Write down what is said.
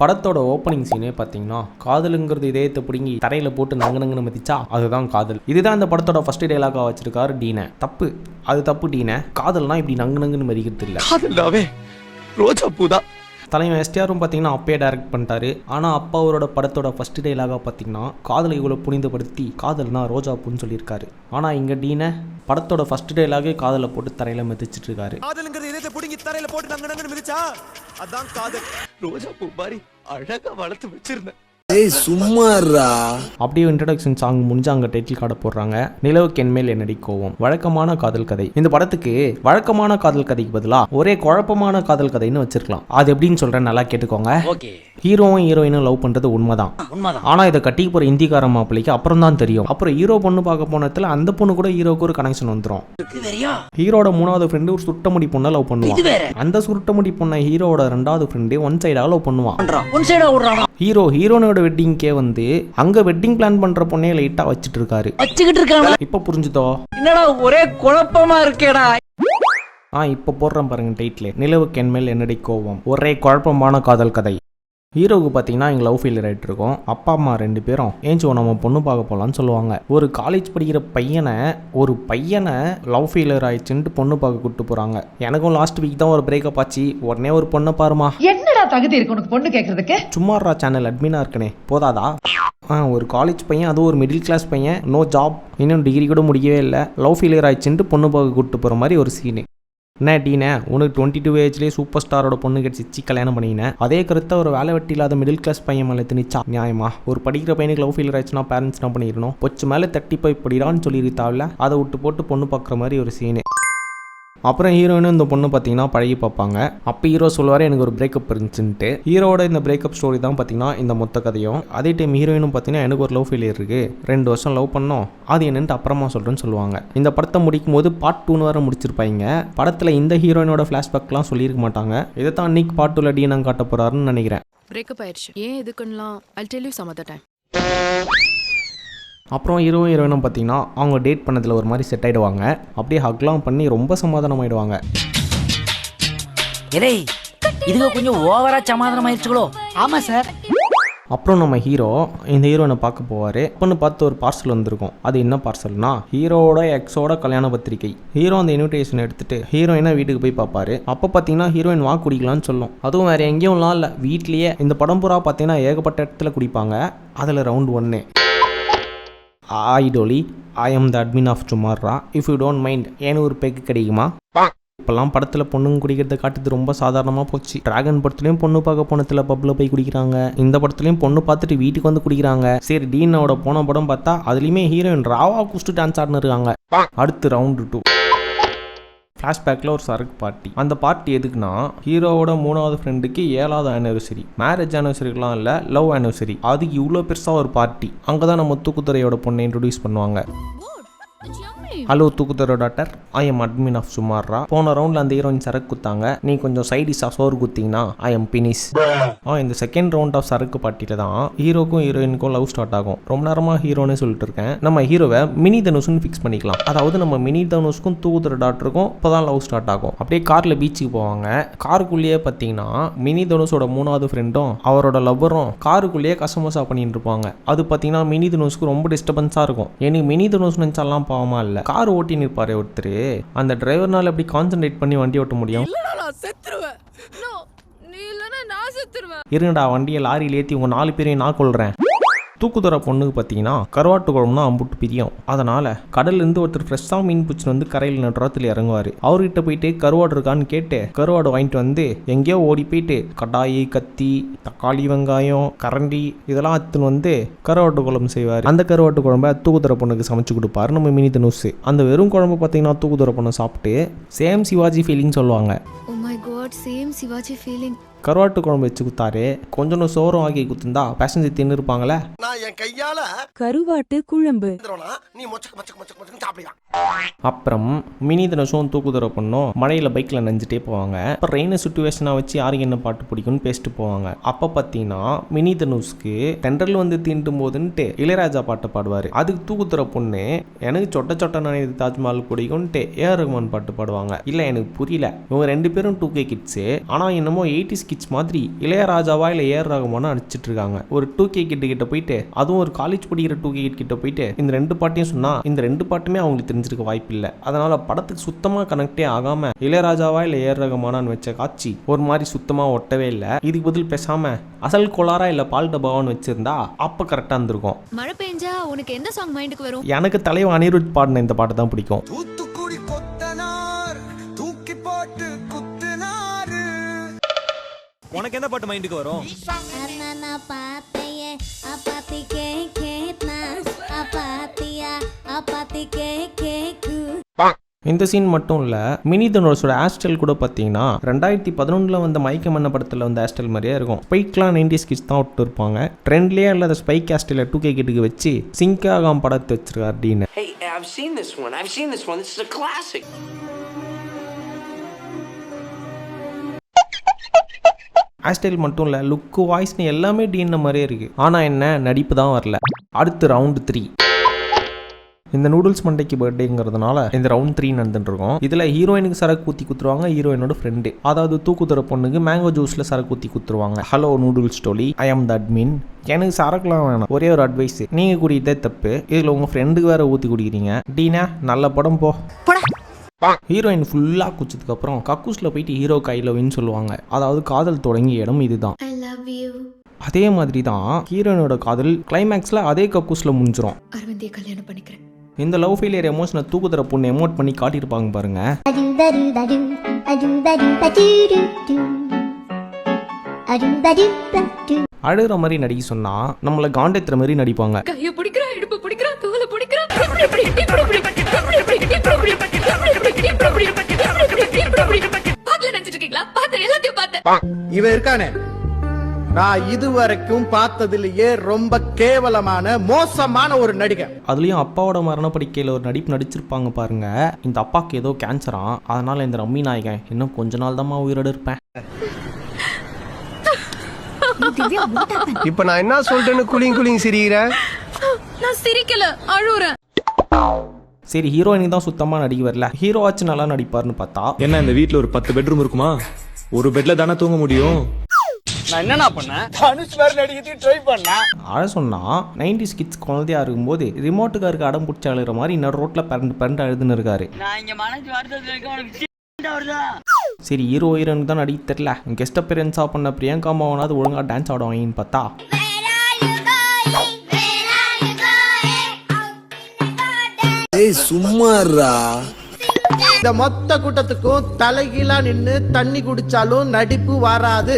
படத்தோட ஓப்பனிங் சீனே பார்த்தீங்கன்னா காதலுங்கிறது இதயத்தை பிடுங்கி தரையில் போட்டு நங்குன்னு மதிச்சா அதுதான் காதல். இதுதான் இந்த படத்தோட ஃபர்ஸ்ட் டயலாகா வச்சிருக்காரு டீனை. தப்பு, அது தப்பு டீனை. காதல்னா இப்படி நங்குன்னு மதிக்கிறது இல்லை. காதல்னாவே ரோஜா பூதான். தலைவன் எஸ்டிஆரும் பார்த்தீங்கன்னா அப்பயே டைரக்ட் பண்ணிட்டாரு. ஆனால் அப்பா அவரோட படத்தோட ஃபர்ஸ்ட் டயலாகா பார்த்தீங்கன்னா காதலை இவ்வளோ புனிதப்படுத்தி காதல்னா ரோஜா பூன்னு சொல்லியிருக்காரு. ஆனால் இங்கே டீனை படத்தோட ஃபர்ஸ்ட் டயலாகே காதலை போட்டு தரையில் மிதிச்சிட்டு இருக்காரு. காதலுங்கிறது இதயத்தை பிடுங்கி தரையில போட்டு நங்குன்னு மிதிச்சா அதான் காதல். ரோஜா பூ மாதிரி அழகா வளர்த்து வச்சிருந்தேன். சும்மாறா அப்படியே இன்ட்ரடக்ஷன் சாங் முடிஞ்சு அங்கே டைட்டில் கார்டை போடுறாங்க. நிலவுக்கு என்மேல் என்னடி கோவம், வழக்கமான காதல் கதை. இந்த படத்துக்கு வழக்கமான காதல் கதைக்கு பதிலாக ஒரே குழப்பமான காதல் கதைன்னு வச்சிருக்கலாம். அது எப்படின்னு சொல்றேன், நல்லா கேட்டுக்கோங்க. ஹீரோவும் ஹீரோயினும் லவ் பண்றது உண்மைதான். ஆனா இதை கட்டி போற இந்திக்கார மாப்பிள்ளைக்கு அப்புறம் தான் தெரியும். அப்புறம் ஹீரோ பொண்ணு பார்க்க போனதுல அந்த பொண்ணு கூட ஹீரோக்கு ஒரு கனெக்ஷன் வந்துடும். ஹீரோட மூணாவது ஃப்ரெண்டு ஒரு சுருட்டமுடி பொண்ணை லவ் பண்ணுவான். அந்த சுருட்டமுடி பொண்ணை ஹீரோட ரெண்டாவது ஃப்ரெண்டு ஒன் சைடாக லவ் பண்ணுவான். ஹீரோனோட வெட்டிங்கே வந்து அங்க வெட்டிங் பிளான் பண்ற பொண்ணே லைட்டா வச்சிட்டு இருக்காரு. இப்ப புரிஞ்சுதோ? என்னடா ஒரே குழப்பமா இருக்கேடா. இப்ப போடுறேன் பாருங்க டைட்டில், நிலவுக்கு என்மேல் என்னடி கோவம், ஒரே குழப்பமான காதல் கதை. ஹீரோவுக்கு பார்த்தீங்கன்னா எங்கள் லவ் ஃபெயிலியர் ஆகிட்டு இருக்கோம். அப்பா அம்மா ரெண்டு பேரும் ஏஞ்சோ நம்ம பொண்ணு பார்க்க போகலான்னு சொல்லுவாங்க. ஒரு காலேஜ் படிக்கிற பையனை லவ் ஃபெயிலியர் ஆயிடுச்சுன்ட்டு பொண்ணு பார்க்க கூப்பிட்டு போகிறாங்க. எனக்கும் லாஸ்ட் வீக் தான் ஒரு பிரேக்கப் ஆச்சு. உடனே ஒரு பொண்ணை பாருமா. என்னடா தகுதி இருக்கு உனக்கு பொண்ணு கேட்கறதுக்கு? சும்மாரா சேனல் அட்மினா இருக்கனே போதாதா? ஒரு காலேஜ் பையன், அதுவும் ஒரு மிடில் கிளாஸ் பையன், நோ ஜாப், இன்னும் டிகிரி கூட முடியவே இல்லை, லவ் ஃபெயிலியர் ஆயிடுச்சுன்ட்டு பொண்ணு பார்க்க கூப்பிட்டு போகிற மாதிரி ஒரு சீனு. என்ன டீனே, உனக்கு 22 ஏஜ்லேயே சூப்பர் ஸ்டாரோட பொண்ணு கிடச்சிச்சு, கல்யாணம் பண்ணினேன். அதே கருத்தை ஒரு வேலை வெட்டி இல்லாத மிடில் கிளாஸ் பையன் மேலே திணிச்சா நியாயமா? ஒரு படிக்கிற பையனுக்கு லவ் ஃபெயிலியர் ஆயிடுச்சுன்னா பேரண்ட்ஸ் என்ன பண்ணிடணும்? பொச்சு மேலே தட்டி போய் படிடான்னு சொல்லியிருத்தாவில் அதை விட்டு போட்டு பொண்ணு பார்க்குற மாதிரி ஒரு சீனு. அப்புறம் ஹீரோயினும் இந்த பொண்ணு பார்த்தீங்கன்னா பழகி பார்ப்பாங்க. அப்போ ஹீரோ சொல்லுவார் எனக்கு ஒரு பிரேக்கப் இருந்துச்சுன்ட்டு. ஹீரோட இந்த பிரேக்கப் ஸ்டோரி தான் பார்த்தீங்கன்னா இந்த மொத்த கதையும். அதே டைம் ஹீரோயினும் பார்த்தீங்கன்னா எனக்கு ஒரு லவ் ஃபெயிலியர் இருக்குது, 2 வருஷம் லவ் பண்ணோம், அது என்னன்ட்டு அப்புறமா சொல்கிறேன்னு சொல்லுவாங்க. இந்த படத்தை முடிக்கும் போது பார்ட் 2 வர முடிச்சிருப்பாங்க. படத்தில் இந்த ஹீரோயினோட ஃப்ளாஷ்பேக்லாம் சொல்லியிருக்க மாட்டாங்க. இதை தான் அன்னைக்கு பார்ட் 2ல டீனா காட்ட போகிறாருன்னு நினைக்கிறேன். பிரேக்கப் ஆயிடுச்சு, ஏன் எதுக்குன்னா I'll tell you some other time. அப்புறம் ஹீரோயினும் பார்த்தீங்கன்னா அவங்க டேட் பண்ணதில் ஒரு மாதிரி செட் ஆகிடுவாங்க. அப்படியே ஹக்லாம் பண்ணி ரொம்ப சமாதானம் ஆகிடுவாங்க. இதுக்கு கொஞ்சம் ஓவரா சமாதானம் ஆயிடுச்சுங்களோ? ஆமா சார். அப்புறம் நம்ம ஹீரோ இந்த ஹீரோயினை பார்க்க போவார். அப்போன்னு பார்த்து ஒரு பார்சல் வந்திருக்கும். அது என்ன பார்சல்னா ஹீரோவோட எக்ஸோட கல்யாண பத்திரிக்கை. ஹீரோ அந்த இன்விடேஷன் எடுத்துட்டு ஹீரோயினை வீட்டுக்கு போய் பார்ப்பாரு. அப்போ பார்த்தீங்கன்னா ஹீரோயின் வா குடிக்கலான்னு சொல்லும். அதுவும் வேறு எங்கேயும்லாம் இல்லை, வீட்லேயே. இந்த படம் பூரா பார்த்தீங்கன்னா ஏகப்பட்ட இடத்துல குடிப்பாங்க. அதில் ரவுண்ட் 1 ஐடோலி I am the admin of டுமாரா, இஃப் யூ டோன்ட் மைண்ட் ஏன்னு ஒரு பெக்கு கிடைக்குமா? இப்போல்லாம் படத்தில் பொண்ணுங்க குடிக்கிறத காட்டுறது ரொம்ப சாதாரணமாக போச்சு. டிராகன் படத்துலையும் பொண்ணு பார்க்க போனத்தில் பப்பில் போய் குடிக்கிறாங்க. இந்த படத்துலையும் பொண்ணு பார்த்துட்டு வீட்டுக்கு வந்து குடிக்கிறாங்க. சரி, டீனோட போன படம் பார்த்தா அதுலேயுமே ஹீரோயின் ராவா குடிச்சிட்டு டான்ஸ் ஆடினு இருக்காங்க. அடுத்து ரவுண்டு 2 ஃப்ளாஷ்பேக்கில் ஒரு சரக்கு பார்ட்டி. அந்த பார்ட்டி எதுக்குன்னா ஹீரோவோட 3வது ஃப்ரெண்டுக்கு 7வது ஆனிவர்சரி, மேரேஜ் ஆனிவர்சரிலாம் இல்லை, லவ் ஆனிவர்சரி. அதுக்கு இவ்வளோ பெருசாக ஒரு பார்ட்டி. அங்கே தான் நம்ம தூக்குத்துறையோட பொண்ணை இன்ட்ரடியூஸ் பண்ணுவாங்க. ஹலோ தூக்குத்துறை doctor, I am admin of சுமாரா. போன ரவுண்டில் அந்த ஹீரோயின் சரக்கு குத்தாங்க, நீ கொஞ்சம் சைடிஷாக சோறு குத்திங்கன்னா ஐ எம் பினிஷ். இந்த செகண்ட் ரவுண்ட் ஆஃப் சரக்கு பார்ட்டியில் தான் ஹீரோக்கும் ஹீரோயினுக்கும் லவ் ஸ்டார்ட் ஆகும். ரொம்ப நேரமாக ஹீரோனே சொல்லிட்டு இருக்கேன். நம்ம ஹீரோவை மினி தனுஷ்னு ஃபிக்ஸ் பண்ணிக்கலாம். அதாவது நம்ம மினி தனுஷ்க்கும் தூக்குத்துறை டாக்டருக்கும் இப்போ தான் லவ் ஸ்டார்ட் ஆகும். அப்படியே காரில் பீச்சுக்கு போவாங்க. காருக்குள்ளேயே பார்த்தீங்கன்னா மினி தனுஷோட 3வது ஃப்ரெண்டும் அவரோட லவ்வரும் காருக்குள்ளேயே கசமசா பண்ணிட்டு இருப்பாங்க. அது பார்த்தீங்கன்னா மினி தனுஷ்க்கு ரொம்ப டிஸ்டர்பன்ஸாக இருக்கும். எனக்கு மினி தனுஷ் நினச்சாலாம் பாவமா இல்லை. கார் ஓட்டி நிற்பாரு ஒருத்தர், அந்த டிரைவர்னால எப்படி கான்சென்ட்ரேட் பண்ணி வண்டி ஓட்ட முடியும்? இருங்கடா, வண்டியை லாரியில் ஏற்றி உங்க 4 பேரையும் நான் கொள்றேன். தூக்குதுறை பொண்ணுக்கு பார்த்தீங்கன்னா கருவாட்டு குழம்புனா அம்புட்டு பிரியும். அதனால் கடல்லேருந்து ஒருத்தர் ஃப்ரெஷ்ஷாக மீன் பிடிச்சிட்டு வந்து கரையில் நடுறத்தில் இறங்குவார். அவர்கிட்ட போயிட்டு கருவாடு இருக்கான்னு கேட்டு கருவாடு வாங்கிட்டு வந்து எங்கேயோ ஓடி போயிட்டு கடாயி, கத்தி, தக்காளி, வெங்காயம், கரண்டி இதெல்லாம் எடுத்துன்னு வந்து கருவாட்டு குழம்பு செய்வார். அந்த கருவாட்டு குழம்பை தூக்குதுறை பொண்ணுக்கு சமைச்சு கொடுப்பாரு நம்ம மினி தனுஷ். அந்த வெறும் குழம்பு பார்த்தீங்கன்னா தூக்குதுறை பொண்ணு சாப்பிட்டு சேம் சிவாஜி ஃபீலிங் சொல்லுவாங்க. Oh my god, same Sivaji feeling. கருவாட்டு குழம்பு வச்சு குத்தாரு, கொஞ்சம் சோறும் ஆக்கி குத்துந்தா பேசஞ்சு தின்னு இருப்பாங்களே. நான் என் கையால கருவாட்டு குழம்பு நீ சாப்பிடுங்க. அப்புறம் மினி தனுஷும் தூக்குதுறை பொண்ணும் மழையில் பைக்கில் நஞ்சிட்டே போவாங்க. அப்போ ரெயின் சுச்சுவேஷனாக வச்சு யாருக்கு என்ன பாட்டு பிடிக்கும்னு பேசிட்டு போவாங்க. அப்போ பார்த்தீங்கன்னா மினி தனுஷ்க்கு தென்றல் வந்து தீண்டும் போதுன்ட்டு இளையராஜா பாட்டை பாடுவார். அதுக்கு தூக்குதுறை பொண்ணு எனக்கு சொட்ட சொட்ட நினைவு தாஜ்மஹால் பிடிக்கும்ட்டு ஏஆர் ரஹ்மான் பாட்டு பாடுவாங்க. இல்லை எனக்கு புரியல, இவங்க 2 பேரும் 2K கிட்ஸு, ஆனால் என்னமோ 80s கிட்ஸ் மாதிரி இளையராஜாவா இல்லை ஏஆர் ரகுமானா நடிச்சிட்டு இருக்காங்க. ஒரு 2K கிட்ட போயிட்டு, அதுவும் ஒரு காலேஜ் படிக்கிற 2K கிட்ட போயிட்டு இந்த 2 பாட்டையும் சொன்னா இந்த 2 பாட்டுமே அவங்களுக்கு தெரிஞ்சிருக்க வாய்ப்பு இல்லை. அதனால படத்துக்கு சுத்தமா கனெக்டே ஆகாம இளையராஜாவா இல்லை ஏஆர் ரகுமானான்னு வச்ச காட்சி ஒரு மாதிரி சுத்தமா ஒட்டவே இல்லை. இதுக்கு பதில் பேசாம அசல் கோளாரா இல்லை பால் டபாவான்னு வச்சிருந்தா அப்ப கரெக்டா இருந்திருக்கும். மழை பெஞ்சா உனக்கு எந்த சாங் மைண்டுக்கு வரும்? எனக்கு தலைவன் அனிருத் பாடின இந்த பாட்டு தான் பிடிக்கும். தூத்துக்குடி கொத்தனார் தூக்கி போட்டு குத்துனாரு. உனக்கு எந்த பாட்டு மைண்டுக்கு வரும்? இந்த சீன் மட்டும் இல்ல, மினி தனுஷோட ஹேர்ஸ்டைல் கூட பார்த்தீங்கன்னா 2011 வந்த மயக்கம் என்ன படத்தில் வந்த ஹேர்ஸ்டைல் மாதிரியே இருக்கும். ஸ்பைக்லாம் 90s கிட்ஸ் தான் விட்டு இருப்பாங்க. ட்ரெண்ட்லேயே இல்லாத ஸ்பைக் ஹேர்ஸ்டைல 2K கிட்டுக்கு வச்சு சிங்க் ஆகாம படத்தை வச்சிருக்காரு அப்படின்னு. Hey, I've seen this one. This is a classic. Hairstyle மட்டும் இல்லை, லுக்கு வாய்ஸ்னு எல்லாமே டீன மாதிரியே இருக்கு. ஆனால் என்ன, நடிப்பு தான் வரல. அடுத்து ரவுண்ட் 3. இந்த நூடுல்ஸ் மண்டைக்கு பர்த்டேங்கிறதுனால இந்த ரவுண்ட் 3 நடந்துட்டு இருக்கோம். இதுல ஹீரோயினுக்கு சரக்கு ஊத்தி குத்துருவாங்க ஹீரோயினோட ஃப்ரெண்டு. அதாவது தூக்குத்துற பொண்ணுக்கு மேங்கோ ஜூஸ்ல சரக்கு ஊத்தி குத்துருவாங்க. ஹலோ நூடுல்ஸ் ஸ்டோரி, ஐ ஆம் த அட்மின். எனக்கு சரக்குலாம் வேணாம், ஒரே ஒரு அட்வைஸ், நீங்க குடிக்கிறதே தப்பு, இதுல உங்க ஃப்ரெண்டுக்கு வேற ஊத்தி குடிக்கிறீங்க. டீனா நல்ல படம் போ. ஹீரோயின் ஃபுல்லா குச்சதுக்கு அப்புறம் கக்கூஸ்ல போயிட்டு ஹீரோ கையிலவின்னு சொல்லுவாங்க. அதாவது காதல் தொடங்கிய இடம் இதுதான். I love you. அதே மாதிரி தான் ஹீரோயினோட காதல் கிளைமேக்ஸ்ல அதே கக்கூஸ்ல முடிஞ்சிரும். அரவிந்தியை கல்யாணம் பண்ணிக்கிறேன். இந்த லவ் ஃபெயிலியர் எமோஷனை தூக்குதுற பொண்ணு எமோட் பண்ணி காட்டியிருப்பாங்க பாருங்க. அழுகிற மாதிரி நடிக்க சொன்னா நம்மள காண்டேத்துற மாதிரி நடிப்பாங்க. கையை பிடிக்கிறா, இடுப்பு பிடிக்கிறா, தோலை பிடிக்கிறா. இவன் இருக்கானே, நான் இதுவரைக்கும் பார்த்ததிலேயே ரொம்ப கேவலமான மோசமான ஒரு நடிகர். அதுலயும் அப்பாவோட மரணப்படுக்கையில ஒரு நடிப்பு நடிச்சிருப்பாங்க பாருங்க. இந்த அப்பாவுக்கு ஏதோ கேன்சரா, அதனால இந்த ரம்மி நாயகன் இன்னும் கொஞ்ச நாள் தான் உயிரோடு இருப்பேன். இப்ப நான் என்ன சொல்றேன்னு குளிங் சிரிக்கிறேன். நான் சிரிக்கல, அழுறேன். சரி, ஹீரோயினுக்கு தான் சுத்தமா நடிக்க வரல, ஹீரோ ஆச்சு நல்லா நடிப்பாருன்னு பார்த்தா என்ன இந்த வீட்ல ஒரு 10 பெட்ரூம் இருக்குமா? ஒரு பெட்ல தானே தூங்க முடியும். நான் என்னன்னா பண்ணேன், தனுஷ் வேற நடிக்கிறதுக்கு ட்ரை பண்ணேன். அழ சொன்னா 90s கிட்ஸ் குழந்தையா இருக்கும்போது ரிமோட்டுக்காருக்கு அடம் பிடிச்சி அழுகிற மாதிரி இன்னொரு ரோட்ல பரண்டு அழுதுன்னு இருக்காரு. சரி, ஹீரோ ஹீரோனுக்கு தான் நடிக்க தெரியல, கெஸ்ட் அப்பியரன்ஸா பண்ண பிரியங்கா மோகனாவது ஒழுங்கா டான்ஸ் ஆடுவாங்கன்னு பார்த்தா சும்மாறா. இந்த மொத்த கூட்டத்துக்கும் தலைகீழா நின்னு தண்ணி குடிச்சாலும் நடிப்பு வராது.